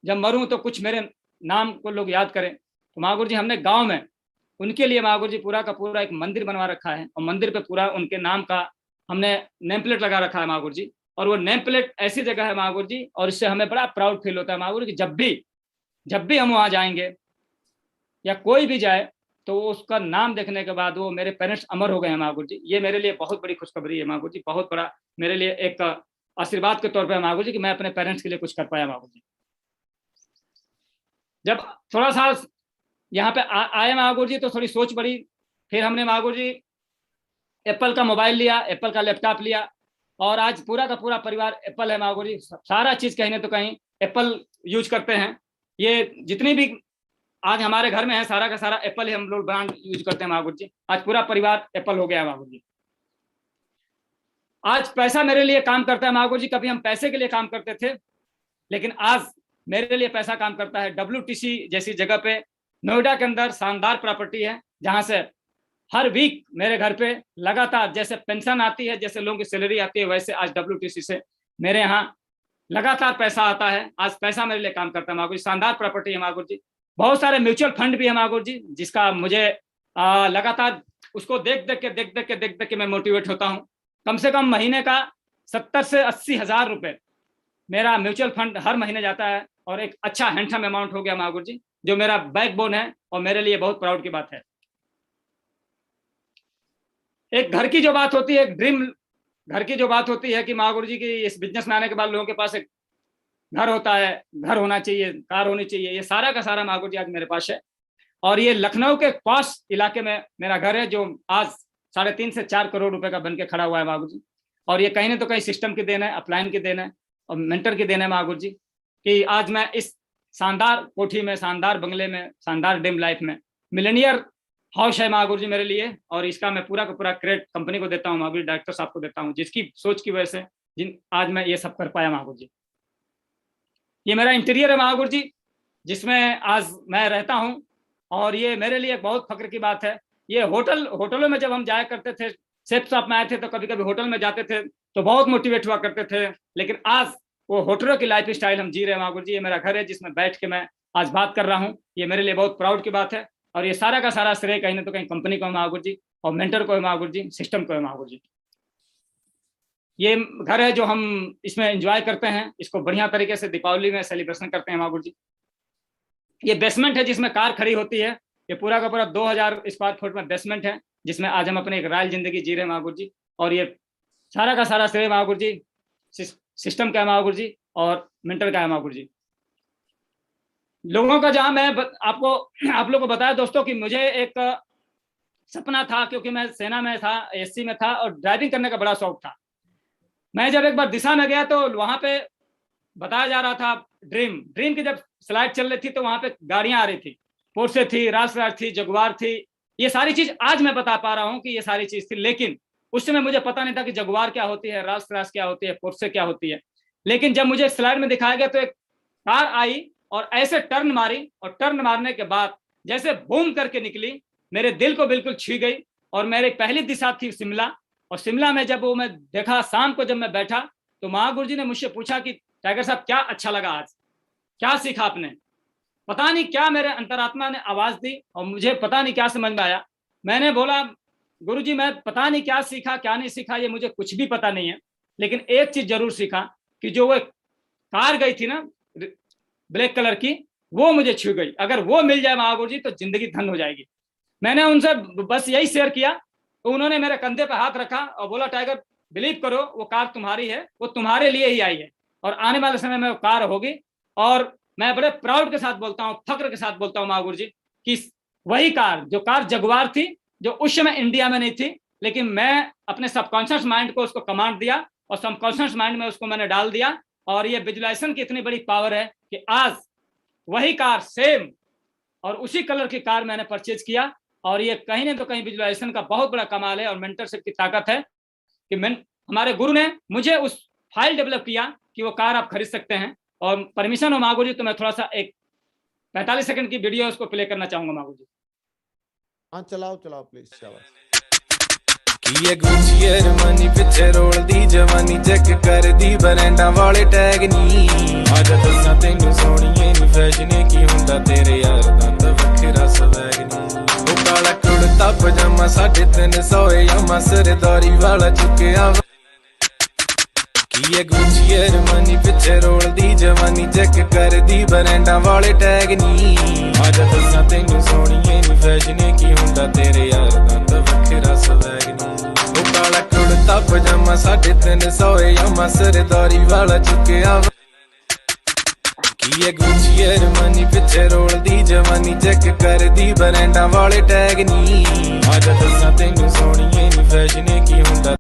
जब मरूं तो कुछ मेरे नाम को लोग याद करें। तो महागुरु जी हमने गांव में उनके लिए महागुरु जी पूरा का पूरा एक मंदिर बनवा रखा है, और मंदिर पे पूरा उनके नाम का हमने नेम प्लेट लगा रखा है महागुरु जी। और वो नेम प्लेट ऐसी जगह है महागुरु जी, और इससे हमें बड़ा प्राउड फील होता है महागुरु जी, जब भी हम वहाँ जाएंगे या कोई भी जाए तो उसका नाम देखने के बाद वो मेरे पेरेंट्स अमर हो गए हैं महागुरु जी। ये मेरे लिए बहुत बड़ी खुशखबरी है महागुरु जी, बहुत बड़ा मेरे लिए एक आशीर्वाद के तौर पे महागुरु जी कि मैं अपने पेरेंट्स के लिए कुछ कर पाया महागुरु जी। जब थोड़ा सा यहाँ पे आए महागुरु जी तो थोड़ी सोच बढ़ी, फिर हमने महागुरु जी एप्पल का मोबाइल लिया, एप्पल का लैपटॉप लिया, और आज पूरा का पूरा परिवार एप्पल है महागुरु जी। सारा चीज कहीं ना तो कहीं एप्पल यूज करते हैं। ये जितनी भी आज हमारे घर में है सारा का सारा एप्पल ही हम लोग ब्रांड यूज करते हैं महागुरु जी। आज पूरा परिवार एप्पल हो गया है महागुरु जी। आज पैसा मेरे लिए काम करता है महागुरु जी, कभी हम पैसे के लिए काम करते थे, लेकिन आज मेरे लिए पैसा काम करता है। WTC जैसी जगह पे नोएडा के अंदर शानदार प्रॉपर्टी है, जहां से हर वीक मेरे घर पे लगातार जैसे पेंशन आती है, जैसे लोगों की सैलरी आती है, वैसे आज WTC से मेरे यहाँ लगातार पैसा आता है। आज पैसा मेरे लिए काम करता है महागुरु जी। शानदार प्रॉपर्टी है महागुरु जी। बहुत सारे म्यूचुअल फंड भी है महागुरु जी, जिसका मुझे लगातार उसको देख देख के मैं मोटिवेट होता हूँ। कम से कम महीने का 70 से 80 हजार रुपए मेरा म्यूचुअल फंड हर महीने जाता है, और एक अच्छा हैंडसम अमाउंट हो गया महागुरु जी, जो मेरा बैकबोन है और मेरे लिए बहुत प्राउड की बात है। एक घर की जो बात होती है, एक ड्रीम घर की जो बात होती है कि महागुरु जी की इस बिजनेस में आने के बाद लोगों के पास एक घर होता है, घर होना चाहिए, कार होनी चाहिए, ये सारा का सारा महागुरु जी आज मेरे पास है। और ये लखनऊ के पास इलाके में मेरा घर है, जो आज 3.5 से 4 करोड़ रुपए का बन के खड़ा हुआ है महागुरु जी। और ये कहीं ना तो कहीं सिस्टम की देन है, अपलाइन की देन है, और मेंटर की देन है महागुरु जी, कि आज मैं इस शानदार कोठी में, शानदार बंगले में, शानदार ड्रीम लाइफ में, मिलेनियर हाउस है महागुरु जी मेरे लिए। और इसका मैं पूरा का पूरा क्रेडिट कंपनी को देता हूँ महागुरु जी, डायरेक्टर साहब को देता हूँ, जिसकी सोच की वजह से आज मैं ये सब कर पाया महागुरु जी। ये मेरा इंटीरियर है महागुरु जी, जिसमें आज मैं रहता हूँ, और ये मेरे लिए बहुत फक्र की बात है। ये होटलों में जब हम जाया करते थे, शेफ साहब में आए थे तो कभी कभी होटल में जाते थे तो बहुत मोटिवेट हुआ करते थे, लेकिन आज वो होटलों की लाइफ स्टाइल हम जी रहे हैं महागुरु जी। ये मेरा घर है जिसमें बैठ के मैं आज बात कर रहा हूँ, ये मेरे लिए बहुत प्राउड की बात है। और ये सारा का सारा श्रेय कहीं ना तो कहीं कंपनी को है महागुरु जी, और मेंटर को है महागुरु जी, सिस्टम को है महागुरु जी। ये घर है जो हम इसमें एंजॉय करते हैं, इसको बढ़िया तरीके से दीपावली में सेलिब्रेशन करते हैं महागुरु जी। ये बेसमेंट है जिसमें कार खड़ी होती है, ये पूरा का पूरा 2000 स्क्वायर फुट में बेसमेंट है, जिसमें आज हम अपनी एक रॉयल जिंदगी जी रहे हैं महागुरु जी। और ये सारा का सारा श्रेय महागुरु जी सिस्टम का है महागुरु जी, और मेंटर का है महागुरु जी। लोगों का जहां मैं आप लोगों को बताया दोस्तों कि मुझे एक सपना था, क्योंकि मैं सेना में था, SC में था, और ड्राइविंग करने का बड़ा शौक था। मैं जब एक बार दिशा में गया तो वहां पे बताया जा रहा था ड्रीम की जब स्लाइड चल रही थी तो वहां पे गाड़ियां आ रही थी, पोर्शे थी, राल्स थी, जगुआर थी। ये सारी चीज आज मैं बता पा रहा हूँ कि ये सारी चीज थी, लेकिन उस समय मुझे पता नहीं था कि जगुआर क्या होती है, राल्स क्या होती है, पोर्शे क्या होती है। लेकिन जब मुझे स्लाइड में दिखाया गया तो एक कार आई और ऐसे टर्न मारी, और टर्न मारने के बाद जैसे बूम करके निकली, मेरे दिल को बिल्कुल छू गई। और मेरी पहली दिशा थी शिमला, और शिमला में जब वो मैं देखा, शाम को जब मैं बैठा तो महागुरु जी ने मुझसे पूछा कि टाइगर साहब क्या अच्छा लगा, आज क्या सीखा आपने। पता नहीं क्या मेरे अंतरात्मा ने आवाज दी, और मुझे पता नहीं क्या समझ में आया। मैंने बोला गुरु जी मैं पता नहीं क्या सीखा क्या नहीं सीखा, ये मुझे कुछ भी पता नहीं है, लेकिन एक चीज जरूर सीखा कि जो वो कार गई थी ना ब्लैक कलर की, वो मुझे छू गई। अगर वो मिल जाए महागुरु जी तो जिंदगी धन हो जाएगी। मैंने उनसे बस यही शेयर किया, तो उन्होंने मेरे कंधे पे हाथ रखा और बोला टाइगर बिलीव करो वो कार तुम्हारी है, वो तुम्हारे लिए ही आई है, और आने वाले समय में वो कार होगी। और मैं बड़े प्राउड के साथ बोलता हूँ, फक्र के साथ बोलता हूँ महागुरु जी कि वही कार, जो कार जगुआर थी, जो उस समय इंडिया में नहीं थी, लेकिन मैं अपने सबकॉन्शियस माइंड को उसको कमांड दिया, और सबकॉन्शियस माइंड में उसको मैंने डाल दिया। और ये विजुलाइजेशन की इतनी बड़ी पावर है कि आज वही कार सेम और उसी कलर की कार मैंने परचेज किया। और ये कहीं ना तो कहीं विजुलाइजेशन का बहुत बड़ा कमाल है, और मेंटरशिप की ताकत है कि हमारे गुरु ने मुझे उस फाइल डेवलप किया कि वो कार आप खरीद सकते हैं। और परमिशन हो मागो जी तो मैं थोड़ा सा एक 45 सेकंड की वीडियो उसको प्ले करना चाहूंगा मागो जी। हाँ चलाओ चलाओ प्लीज, शाबाश। ਕੀ ਗੁੱਚੀ ਅਰਮਾਨੀ ਪਿੱਛੇ ਰੋਲਦੀ ਜਵਾਨੀ ਚੈੱਕ ਕਰਦੀ ਬਰੈਂਡਾਂ ਵਾਲੇ ਟੈਗ ਨੀ ਅੱਜ ਦੱਸਾਂ ਤੈਨੂੰ ਸੋਹਣੀਏ ਨੀ ਫੈਸ਼ਨ ਕੀ ਹੁੰਦਾ ਤੇਰੇ ਯਾਰ ਦਾ ਤਾਂ ਵੱਖਰਾ ਸਵੈਗ ਨੀ ਉਹ ਕਾਲਾ ਕੁੜਤਾ ਪਜਾਮਾ 350 ਯਾਮਾ ਸਰਦਾਰੀ ਵਾਲਾ ਚੁੱਕਿਆ ਕੀ ਗੁੱਚੀ ਅਰਮਾਨੀ ਪਿੱਛੇ ਰੋਲਦੀ ਜਵਾਨੀ ਚੈੱਕ ਕਰਦੀ ਬਰੈਂਡਾਂ ਵਾਲੇ ਟੈਗ ਨੀ ਅੱਜ ਦੱਸਾਂ ਤੈਨੂੰ ਸੋਹਣੀਏ ਨੀ ਫੈਸ਼ਨ ਕੀ ਹੁੰਦਾ ਤੇਰੇ ਯਾਰ ਦਾ ਤਾਂ ਵੱਖਰਾ ਸਵੈਗ ਨੀ ਕਾਲਾ ਕੁੜਤਾ ਪਜਾਮਾ 350 ਯਾਮਾ ਸਰਦਾਰੀ ਵਾਲਾ ਚੁੱਕਿਆ ਕੀ ਗੁੱਚੀ ਅਰਮਾਨੀ ਪਿੱਛੇ ਰੋਲਦੀ ਜਵਾਨੀ ਚੈੱਕ ਕਰਦੀ ਬਰੈਂਡਾਂ ਵਾਲੇ ਟੈਗ ਨੀ ਅੱਜ ਦੱਸਾਂ ਤੈਨੂੰ ਸੋਹਣੀਏ ਨੀ ਫੈਸ਼ਨ ਕੀ ਹੁੰਦਾ।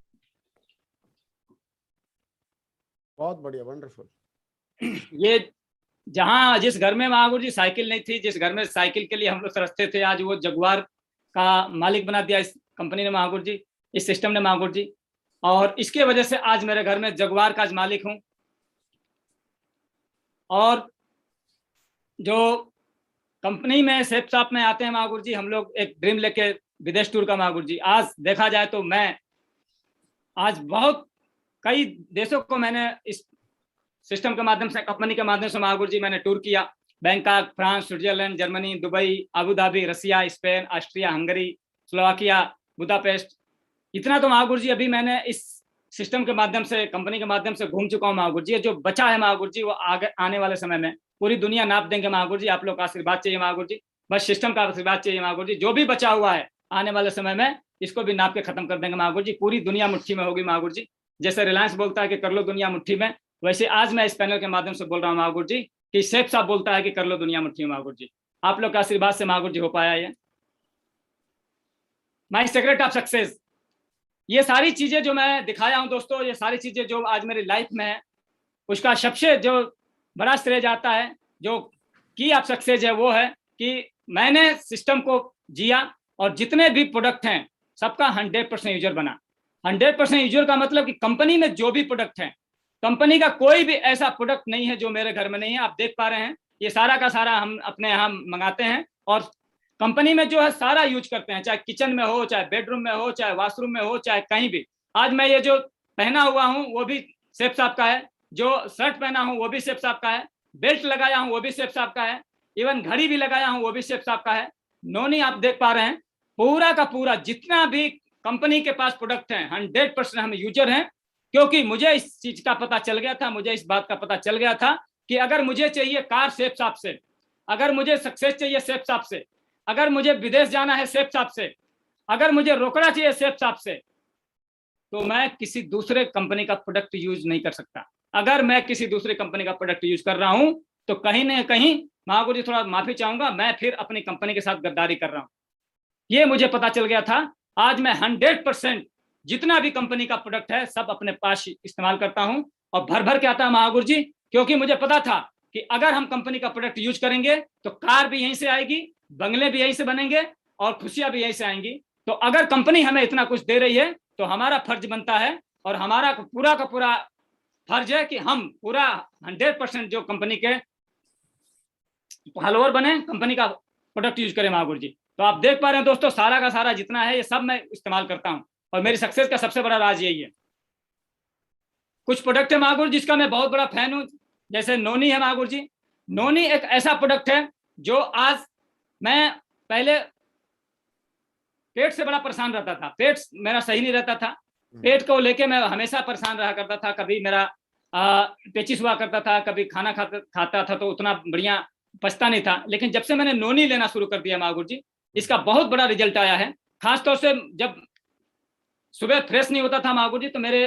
बहुत बढ़िया, वंडरफुल। ये जहां जिस घर में महागुरु जी साइकिल नहीं थी, जिस घर में साइकिल के लिए हम लोग तरसते थे, आज वो जगुआर का मालिक बना दिया इस कंपनी ने महागुरु जी, इस सिस्टम ने महागुरु जी। और इसके वजह से आज मेरे घर में जगुआर का आज मालिक हूं। और जो कंपनी में सेफ शॉप में आते हैं महागुरु जी, हम लोग एक ड्रीम लेके विदेश टूर का महागुरु जी। आज देखा जाए तो मैं आज बहुत कई देशों को मैंने इस सिस्टम के माध्यम से, कंपनी के माध्यम से महागुरु जी मैंने टूर किया। Bangkok, France, Switzerland, Germany, Dubai, Abu Dhabi, Russia, Spain, Austria, Hungary, Slovakia, Budapest. इतना तो महागुरु जी अभी मैंने इस सिस्टम के माध्यम से, कंपनी के माध्यम से घूम चुका हूँ महागुरु जी। जो बचा है महागुरु जी वो आगे आने वाले समय में पूरी दुनिया नाप देंगे महागुरु जी। आप लोग का आशीर्वाद चाहिए महागुरु जी, बस सिस्टम का आशीर्वाद चाहिए महागुरु जी। जो भी बचा हुआ है आने वाले समय में इसको भी नाप के खत्म कर देंगे महागुरु जी। पूरी दुनिया मुट्ठी में होगी महागुरु जी। जैसे रिलायंस बोलता है कि कर लो दुनिया मुट्ठी में, वैसे आज मैं इस पैनल के माध्यम से बोल रहा हूँ महागुरु जी कि शेख साहब बोलता है कि कर लो दुनिया मुट्ठी में महागुरु जी। आप लोग के आशीर्वाद से महागुरु जी हो पाया ये। माय सीक्रेट ऑफ सक्सेस, ये सारी चीजें जो मैं दिखाया हूं दोस्तों, ये सारी चीजें जो आज मेरी लाइफ में है, उसका सबसे जो बड़ा श्रेय जाता है, जो की ऑफ सक्सेस है, वो है कि मैंने सिस्टम को जिया और जितने भी प्रोडक्ट हैं सबका 100% यूजर बना। 100% यूजर का मतलब कि कंपनी में जो भी प्रोडक्ट है, कंपनी का कोई भी ऐसा प्रोडक्ट नहीं है जो मेरे घर में नहीं है। आप देख पा रहे हैं ये सारा का सारा हम अपने यहाँ मंगाते हैं और कंपनी में जो है सारा यूज करते हैं, चाहे किचन में हो, चाहे बेडरूम में हो, चाहे वॉशरूम में हो, चाहे कहीं भी। आज मैं ये जो पहना हुआ हूँ वो भी शेफ साहब का है, जो शर्ट पहना हूँ वो भी शेफ साहब का है, बेल्ट लगाया हूँ वो भी शेफ साहब का है, इवन घड़ी भी लगाया हूँ वो भी शेफ साहब का है। नोनी आप देख पा रहे हैं, पूरा का पूरा जितना भी कंपनी के पास प्रोडक्ट हैं 100% हम यूजर हैं। क्योंकि मुझे इस चीज का पता चल गया था, मुझे इस बात का पता चल गया था कि अगर मुझे चाहिए कार शेफ साहब से, अगर मुझे सक्सेस चाहिए शेफ साहब से, अगर मुझे विदेश जाना है शेफ साहब से, अगर मुझे रोकड़ा चाहिए शेफ साहब से, तो मैं किसी दूसरे कंपनी का प्रोडक्ट यूज नहीं कर सकता। अगर मैं किसी दूसरे कंपनी का प्रोडक्ट यूज कर रहा हूं तो कहीं ना कहीं महागुरु जी थोड़ा माफी चाहूंगा, मैं फिर अपनी कंपनी के साथ गद्दारी कर रहा हूं। ये मुझे पता चल गया था। आज मैं 100% जितना भी कंपनी का प्रोडक्ट है सब अपने पास इस्तेमाल करता हूं और भर भर के आता है महागुरु जी। क्योंकि मुझे पता था कि अगर हम कंपनी का प्रोडक्ट यूज करेंगे तो कार भी यहीं से आएगी, बंगले भी यहीं से बनेंगे और खुशियां भी यहीं से आएंगी। तो अगर कंपनी हमें इतना कुछ दे रही है तो हमारा फर्ज बनता है और हमारा पूरा का पूरा फर्ज है कि हम पूरा 100% जो कंपनी के फॉलोअर बने, कंपनी का प्रोडक्ट यूज करें महागुरु जी। तो आप देख पा रहे हैं दोस्तों, सारा का सारा जितना है ये सब मैं इस्तेमाल करता हूं और मेरी सक्सेस का सबसे बड़ा राज यही है। कुछ प्रोडक्ट है महागुरु जिसका मैं बहुत बड़ा फैन हूं, जैसे नोनी है महागुरु जी। नोनी एक ऐसा प्रोडक्ट है जो आज मैं पहले पेट से बड़ा परेशान रहता था, पेट मेरा सही नहीं रहता था, पेट को लेके मैं हमेशा परेशान रहा करता था। कभी मेरा पेचिस हुआ करता था, कभी खाना खाता था तो उतना बढ़िया पछता नहीं था। लेकिन जब से मैंने नोनी लेना शुरू कर दिया महागुरु जी, इसका बहुत बड़ा रिजल्ट आया है। खासतौर से जब सुबह फ्रेश नहीं होता था महागुरु जी तो मेरे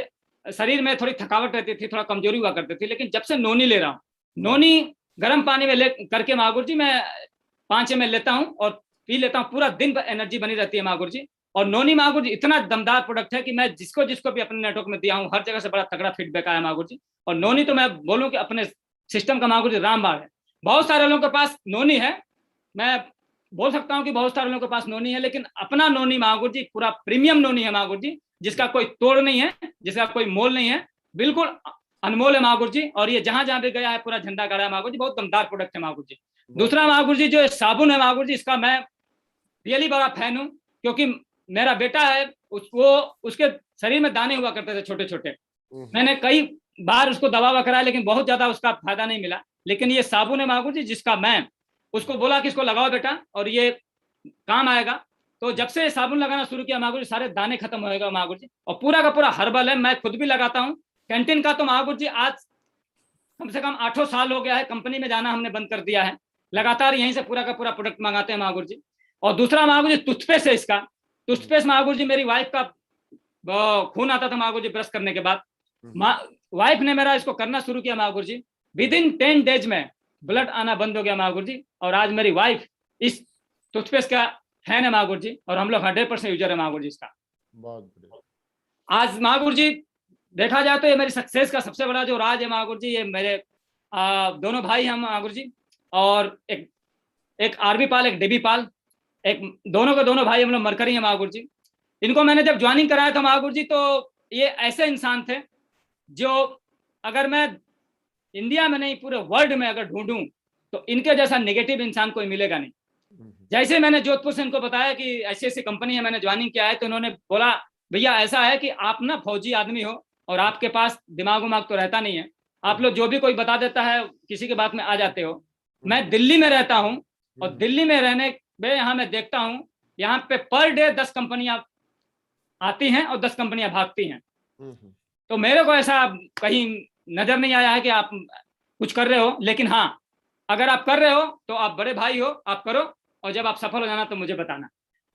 शरीर में थोड़ी थकावट रहती थी, थोड़ा कमजोरी हुआ करती थी। लेकिन जब से नोनी ले रहा हूँ, नोनी गर्म पानी में ले करके महागुरु जी मैं 5 ml लेता हूँ और पी लेता हूँ, पूरा दिन एनर्जी बनी रहती है महागुरु जी। और नोनी महागुरु जी इतना दमदार प्रोडक्ट है कि मैं जिसको जिसको भी अपने नेटवर्क में दिया हूँ हर जगह से बड़ा तगड़ा फीडबैक आया महागुरु जी। और नोनी तो मैं बोलूँ कि अपने सिस्टम का महागुरु जी रामबाण है। बहुत सारे लोगों के पास नोनी है, मैं बोल सकता हूँ कि बहुत सारे लोगों के पास नोनी है, लेकिन अपना नोनी महागुरु जी पूरा प्रीमियम नोनी है महागुरु जी, जिसका कोई तोड़ नहीं है, जिसका कोई मोल नहीं है, बिल्कुल अनमोल है महागुरु जी, और ये जहां जहां भी गया है पूरा झंडा गाड़ा है महागुरु जी, बहुत दमदार प्रोडक्ट है महागुरु जी। दूसरा महागुरु जी जो साबुन है महागुरु जी, इसका मैं रियली बड़ा फैन हूँ, क्योंकि मेरा बेटा है वो उसके शरीर में दाने हुआ करते थे छोटे छोटे, मैंने कई बार उसको दवा ववा कराया लेकिन बहुत ज्यादा उसका फायदा नहीं मिला। लेकिन ये साबुन है महागुरु जी, जिसका मैं उसको बोला कि इसको लगाओ बेटा और ये काम आएगा, तो जब से साबुन लगाना शुरू किया महागुरु जी, सारे दाने खत्म होएगा महागुरु जी, और पूरा का पूरा हर्बल है, मैं खुद भी लगाता हूँ। कैंटीन का तो महागुरु जी आज कम से कम 8 साल हो गया है, कंपनी में जाना हमने बंद कर दिया है, लगातार यहीं से पूरा का पूरा प्रोडक्ट मंगाते हैं महागुरु जी। और दूसरा महागुरु जी टूथपेस्ट है, इसका टूथपेस्ट महागुरु जी मेरी वाइफ का खून आता था महागुरु जी ब्रश करने के बाद, वाइफ ने मेरा इसको करना शुरू किया महागुरु जी, विद इन 10 डेज में ब्लड आना बंद हो गया महागुरु जी, और आज मेरी वाइफ इस टूथपेस्ट का फैन है महागुरु जी, और हम लोग 100% यूजर है महागुरु जी इसका। बहुत बढ़िया। आज महागुरु जी देखा जाए तो ये मेरी सक्सेस का सबसे बड़ा जो राज है महागुरु जी, ये मेरे दोनों भाई हैं महागुरु जी, और एक आरबी पाल, एक डीबी पाल, एक दोनों के दोनों भाई हम लोग मरकरी हैं महागुरु जी। इनको मैंने जब ज्वाइनिंग कराया था महागुरु जी, तो ये ऐसे इंसान थे जो अगर मैं इंडिया में नहीं पूरे वर्ल्ड में अगर ढूंढूं तो इनके जैसा नेगेटिव इंसान कोई मिलेगा नहीं। जैसे मैंने जोधपुर से इनको बताया कि ऐसी ऐसी कंपनी है, मैंने ज्वाइनिंग किया है, तो इन्होंने बोला भैया ऐसा है कि आप ना फौजी आदमी हो और आपके पास दिमाग उमाग तो रहता नहीं है, आप लोग जो भी कोई बता देता है किसी के बात में आ जाते हो। मैं दिल्ली में रहता हूँ और दिल्ली में रहने में यहाँ मैं देखता हूँ यहाँ पे पर डे 10 कंपनियां आती हैं और 10 कंपनियां भागती हैं। तो मेरे को ऐसा कहीं नजर नहीं आया है कि आप कुछ कर रहे हो, लेकिन हाँ अगर आप कर रहे हो तो आप बड़े भाई हो, आप करो, और जब आप सफल हो जाना तो मुझे बताना।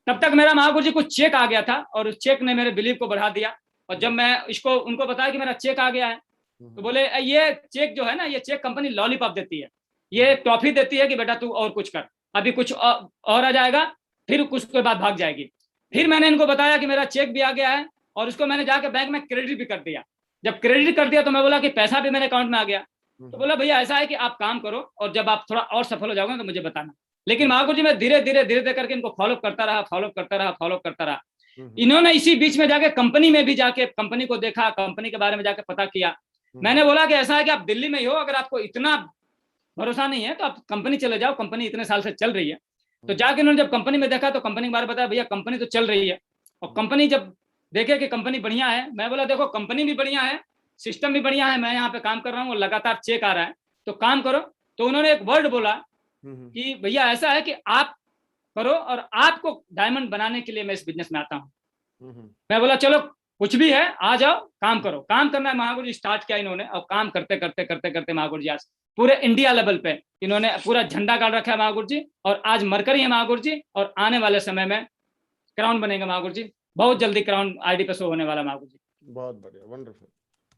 तब तक मेरा महागुरु जी कुछ चेक आ गया था और उस चेक ने मेरे बिलीव को बढ़ा दिया, और जब मैं इसको उनको बताया कि मेरा चेक आ गया है तो बोले ये चेक जो है ना, ये चेक कंपनी लॉलीपॉप देती है, ये टॉफी देती है कि बेटा तू और कुछ कर, अभी कुछ और आ जाएगा, फिर कुछ के बाद भाग जाएगी। फिर मैंने इनको बताया कि मेरा चेक भी आ गया है और उसको मैंने जाकर बैंक में क्रेडिट भी कर दिया। जब क्रेडिट कर दिया तो मैं बोला कि पैसा भी मेरे अकाउंट में आ गया, तो बोला भैया ऐसा है कि आप काम करो और जब आप थोड़ा और सफल हो जाओगे तो मुझे बताना। लेकिन महागुरु जी मैं धीरे धीरे करके इनको फॉलो करता रहा। इन्होंने इसी बीच में जाके कंपनी में भी जाके कंपनी को देखा, कंपनी के बारे में जाके पता किया। मैंने बोला कि ऐसा है कि आप दिल्ली में ही हो, अगर आपको इतना भरोसा नहीं है तो आप कंपनी चले जाओ, कंपनी इतने साल से चल रही है। तो जाके इन्होंने जब कंपनी में देखा तो कंपनी के बारे में बताया, भैया कंपनी तो चल रही है, और कंपनी जब देखे कि कंपनी बढ़िया है, मैं बोला देखो कंपनी भी बढ़िया है, सिस्टम भी बढ़िया है, मैं यहाँ पे काम कर रहा हूँ और लगातार चेक आ रहा है, तो काम करो। तो उन्होंने एक वर्ड बोला कि भैया ऐसा है कि आप करो और आपको डायमंड बनाने के लिए मैं इस बिजनेस में आता हूँ। मैं बोला चलो कुछ भी है आ जाओ, काम करो। काम करना है महागुरु जी स्टार्ट किया इन्होंने, और काम करते करते महागुरु जी आज पूरे इंडिया लेवल पे इन्होंने पूरा झंडा गाड़ रखा है महागुरु जी, और आज मरकरी है महागुरु जी, और आने वाले समय में क्राउन बनेगा महागुरु जी, बहुत जल्दी क्राउन आईडी पे शो होने वाला महागुरु जी। बहुत बढ़िया, वंडरफुल।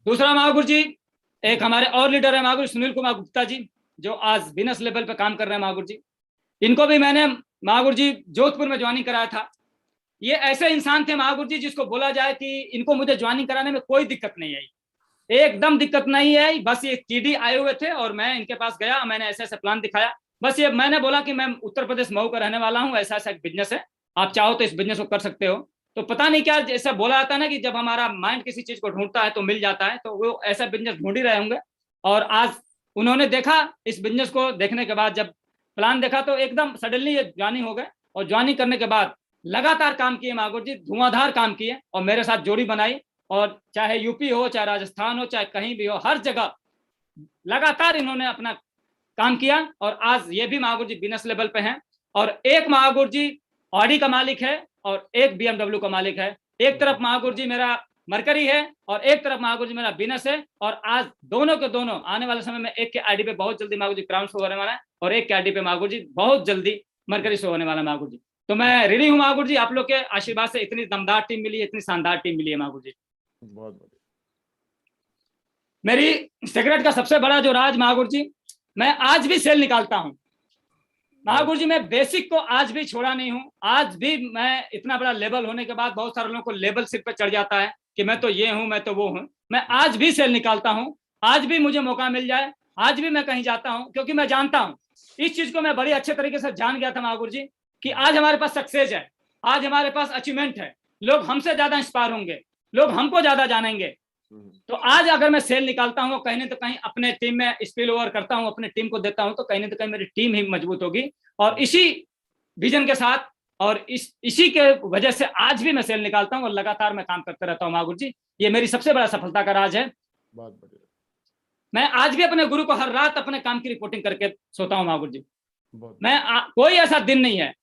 दूसरा महागुरु जी एक हमारे और लीडर है महागुरु सुनील कुमार गुप्ता जी, जो आज बिजनेस लेवल पे काम कर रहे हैं महागुरु जी। इनको भी मैंने महागुरु जी जोधपुर में ज्वाइनिंग कराया था। ये ऐसे इंसान थे महागुरु जी जिसको बोला जाए कि इनको मुझे ज्वाइनिंग कराने में कोई दिक्कत नहीं आई, एकदम दिक्कत नहीं आई। बस ये टीडी आए हुए थे और मैं इनके पास गया, मैंने ऐसा ऐसा प्लान दिखाया, बस ये मैंने बोला कि मैं उत्तर प्रदेश मऊ का रहने वाला हूँ, ऐसा ऐसा एक बिजनेस है, आप चाहो तो इस बिजनेस को कर सकते हो। तो पता नहीं क्या जैसा बोला जाता है ना कि जब हमारा माइंड किसी चीज को ढूंढता है तो मिल जाता है, तो वो ऐसा बिजनेस ढूंढ ही रहे होंगे। और आज उन्होंने देखा, इस बिजनेस को देखने के बाद जब प्लान देखा तो एकदम सडनली ये ज्वाइनिंग हो गए, और ज्वाइनिंग करने के बाद लगातार काम किए महागुरु जी, धुआंधार काम किए, और मेरे साथ जोड़ी बनाई, और चाहे यूपी हो, चाहे राजस्थान हो, चाहे कहीं भी हो, हर जगह लगातार इन्होंने अपना काम किया, और आज ये भी महागुरु जी बिजनेस लेवल पे हैं। और एक महागुरु जी ऑडी का मालिक है और एक BMW का मालिक है। एक तरफ महागुरु जी मेरा मरकरी है और एक तरफ महागुरु जी मेरा बिजनेस है, और आज दोनों के दोनों आने वाले समय में एक के आईडी पे बहुत जल्दी महागुरु जी क्राउन शो होने वाला है, और एक के आईडी पे महागुरु जी बहुत जल्दी मरकरी शो होने वाला है महागुरु जी। तो मैं रेडी हूँ महागुरु जी, आप लोग के आशीर्वाद से इतनी दमदार टीम मिली है, इतनी शानदार टीम मिली है महागुरु जी। बहुत बढ़िया। मेरी सिगरेट का सबसे बड़ा जो राज महागुरु जी, मैं आज भी सेल निकालता हूँ महागुरु जी, मैं बेसिक को आज भी छोड़ा नहीं हूँ। आज भी मैं इतना बड़ा लेवल होने के बाद बहुत सारे लोगों को लेवल सिर पे चढ़ जाता है कि मैं तो ये हूँ, मैं तो वो हूँ, मैं आज भी सेल निकालता हूँ। आज भी मुझे मौका मिल जाए, आज भी मैं कहीं जाता हूँ, क्योंकि मैं जानता हूँ इस चीज को, मैं बड़ी अच्छे तरीके से जान गया था महागुरु जी कि आज हमारे पास सक्सेस है, आज हमारे पास अचीवमेंट है, लोग हमसे ज्यादा इंस्पायर होंगे, लोग हमको ज्यादा जानेंगे, तो आज अगर मैं सेल निकालता हूँ कहीं ना तो कहीं अपने टीम में स्पिल ओवर करता हूँ, अपने टीम को देता हूँ, तो कहीं ना तो कहीं मेरी टीम ही मजबूत होगी। और इसी विजन के साथ और इसी के वजह से आज भी मैं सेल निकालता हूँ और लगातार मैं काम करते रहता हूँ महागुरु जी। ये मेरी सबसे बड़ा सफलता का राज है। बहुत बढ़िया। मैं आज भी अपने गुरु को हर रात अपने काम की रिपोर्टिंग करके सोता हूँ महागुरु जी। बहुत कोई ऐसा दिन नहीं है,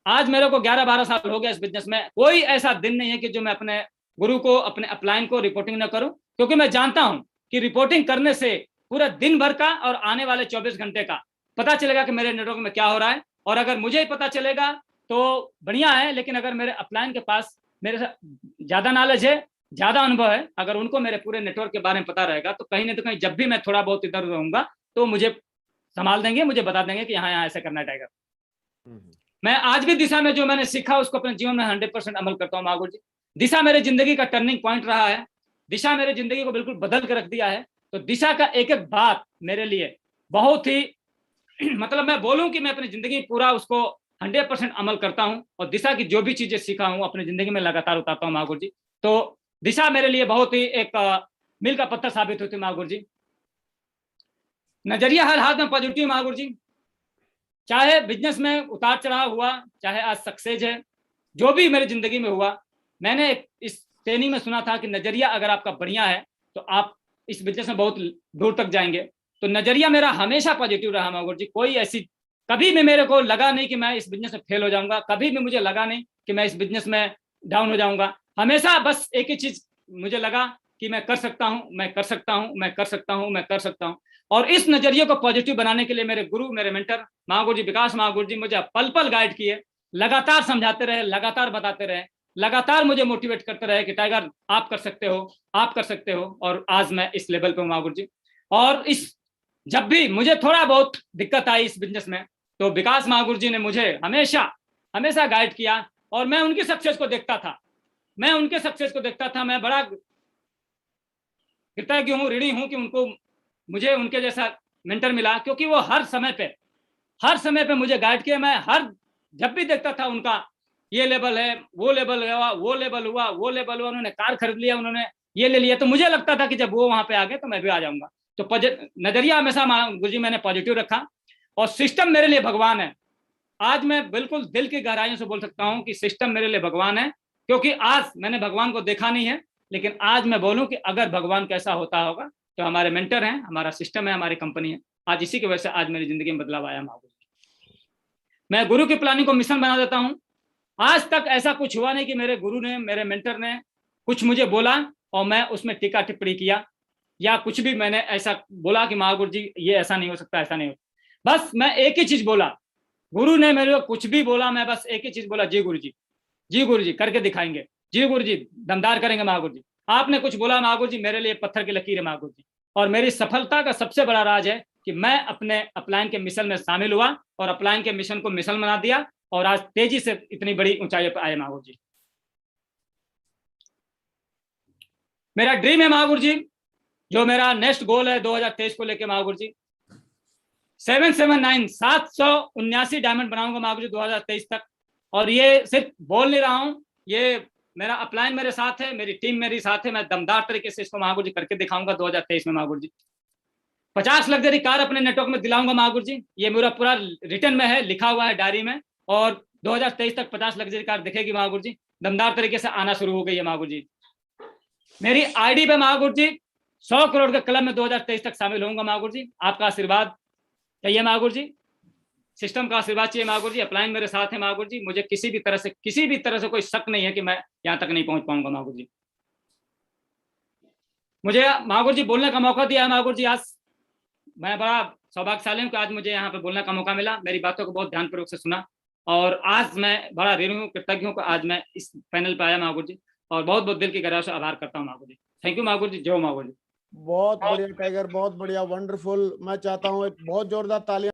आज मेरे को 11-12 साल हो गया इस बिजनेस में, कोई ऐसा दिन नहीं है कि जो मैं अपने गुरु को, अपने अपलाइन को रिपोर्टिंग न करूं, क्योंकि मैं जानता हूं कि रिपोर्टिंग करने से पूरा दिन भर का और आने वाले 24 घंटे का पता चलेगा कि मेरे नेटवर्क में क्या हो रहा है। और अगर मुझे ही पता चलेगा तो बढ़िया है, लेकिन अगर मेरे अपलाइन के पास मेरे साथ ज्यादा नॉलेज है, ज्यादा अनुभव है, अगर उनको मेरे पूरे नेटवर्क के बारे में पता रहेगा तो कहीं ना तो कहीं जब भी मैं थोड़ा बहुत इधर रहूंगा तो मुझे संभाल देंगे, मुझे बता देंगे कि यहाँ ऐसे करना है टाइगर। मैं आज भी दिशा में जो मैंने सीखा उसको अपने जीवन में 100% अमल करता हूँ महागुरु जी। दिशा मेरे जिंदगी का टर्निंग पॉइंट रहा है, दिशा मेरे जिंदगी को बिल्कुल बदल कर रख दिया है। तो दिशा का एक एक बात मेरे लिए बहुत ही मतलब मैं बोलूं कि मैं अपनी जिंदगी पूरा उसको 100% अमल करता हूं और दिशा की जो भी चीजें सीखा हूं अपनी जिंदगी में लगातार उतारता हूं महागुरु जी। तो दिशा मेरे लिए बहुत ही एक मील का पत्थर साबित होती है महागुरु जी। नजरिया हर हाथ में पॉजिटिव महागुरु जी। चाहे बिजनेस में उतार चढ़ाव हुआ, चाहे आज सक्सेस है, जो भी मेरी जिंदगी में हुआ, मैंने इस ट्रेनिंग में सुना था कि नजरिया अगर आपका बढ़िया है तो आप इस बिजनेस में बहुत दूर तक जाएंगे। तो नजरिया मेरा हमेशा पॉजिटिव रहा महागुरु जी। कोई ऐसी कभी भी मेरे को लगा नहीं कि मैं इस बिजनेस में फेल हो जाऊंगा, कभी भी मुझे लगा नहीं कि मैं इस बिजनेस में डाउन हो जाऊंगा। हमेशा बस एक ही चीज मुझे लगा कि मैं कर सकता हूं, मैं कर सकता हूं, मैं कर सकता हूं, मैं कर सकता हूं। और इस नजरिए को पॉजिटिव बनाने के लिए मेरे गुरु, मेरे मेंटर महागुरु जी, विकास महागुरु जी मुझे पल पल गाइड किए, लगातार समझाते रहे, लगातार बताते रहे, लगातार मुझे मोटिवेट करते रहे कि टाइगर आप कर सकते हो, आप कर सकते हो। और आज मैं इस लेवल पे हूँ महागुरु जी। और इस जब भी मुझे थोड़ा बहुत दिक्कत आई इस बिजनेस में तो विकास महागुरु जी ने मुझे हमेशा हमेशा गाइड किया और मैं उनकी सक्सेस को देखता था, मैं उनके सक्सेस को देखता था। मैं बड़ा कृतज्ञ हूँ, ऋणी हूँ कि मुझे उनके जैसा मेंटर मिला, क्योंकि वो हर समय पे मुझे गाइड किया। मैं जब भी देखता था उनका ये लेवल है, वो लेवल हुआ, वो लेवल हुआ, वो लेवल हुआ, उन्होंने कार खरीद लिया, उन्होंने ये ले लिया, तो मुझे लगता था कि जब वो वहां पे आ गए तो मैं भी आ जाऊंगा। तो नजरिया हमेशा गुरुजी मैंने पॉजिटिव रखा। और सिस्टम मेरे लिए भगवान है। आज मैं बिल्कुल दिल की गहराइयों से बोल सकता हूँ कि सिस्टम मेरे लिए भगवान है, क्योंकि आज मैंने भगवान को देखा नहीं है, लेकिन आज मैं बोलूं कि अगर भगवान कैसा होता होगा तो हमारे मेंटर हैं, हमारा सिस्टम है, हमारी कंपनी है। आज इसी की वजह से आज मेरी जिंदगी में बदलाव आया महागुरु। मैं गुरु की प्लानिंग को मिशन बना देता हूँ। आज तक ऐसा कुछ हुआ नहीं कि मेरे गुरु ने, मेरे मेंटर ने कुछ मुझे बोला और मैं उसमें टीका टिप्पणी किया या कुछ भी मैंने ऐसा बोला कि महागुरु जी ये ऐसा नहीं हो सकता, ऐसा नहीं हो। बस मैं एक ही चीज बोला, गुरु ने मेरे को कुछ भी बोला, मैं बस एक ही चीज बोला, जी गुरु जी, जी गुरु जी करके दिखाएंगे, जी गुरु जी दमदार करेंगे महागुरु जी। आपने कुछ बोला महागुरु जी, मेरे लिए पत्थर की लकीर है महागुरु जी। और मेरी सफलता का सबसे बड़ा राज है कि मैं अपने अपलाइन के मिशन में शामिल हुआ और अपलाइन के मिशन को मिशन बना दिया और आज तेजी से इतनी बड़ी ऊंचाई पर आए महागुरु जी। मेरा ड्रीम है महागुरु जी, जो मेरा नेक्स्ट गोल है 2023 को लेके महागुरु जी, 779 डायमंड बनाऊंगा महागुरु जी 2023 तक। और ये सिर्फ बोल नहीं रहा हूं, ये मेरा अपलाइन मेरे साथ है, मेरी टीम मेरे साथ है। मैं दमदार तरीके से इसको महागुरु जी करके दिखाऊंगा 2023 में महागुरु जी। 50 लग्जरी कार अपने नेटवर्क में दिलाऊंगा महागुरु जी, ये मेरा पूरा रिटर्न में है, लिखा हुआ है डायरी में। और 2023 तक 50 लग्जरी कार दिखेगी महागुरु जी, दमदार तरीके से आना शुरू हो गई है महागुरु जी। मेरी आईडी पे महागुरु जी 100 करोड़ के क्लब में 2023 तक शामिल होऊंगा महागुरु जी। आपका आशीर्वाद चाहिए महागुरु जी, सिस्टम का आशीर्वाद चाहिए महागुरु जी। अपलाइन मेरे साथ है महागुरु जी, मुझे किसी भी तरह से कोई शक नहीं है कि मैं यहाँ तक नहीं पहुंच पाऊंगा महागुरु जी। मुझे महागुरु जी बोलने का मौका दिया है महागुरु जी। आज मैं बड़ा सौभाग्यशाली हूँ कि आज मुझे यहाँ पे बोलने का मौका मिला, मेरी बातों को बहुत ध्यानपूर्वक से सुना और आज मैं बड़ा ऋणी हूँ, कृतज्ञ हूँ कि आज मैं इस पैनल पे आया महागुरु जी। और बहुत बहुत दिल की गहराई से आभार करता हूँ महागुरु जी। थैंक यू महागुरु जी, जय हो महागुरु जी। बहुत बढ़िया टाइगर, बहुत बढ़िया, वंडरफुल। मैं चाहता हूँ एक बहुत जोरदार तालियां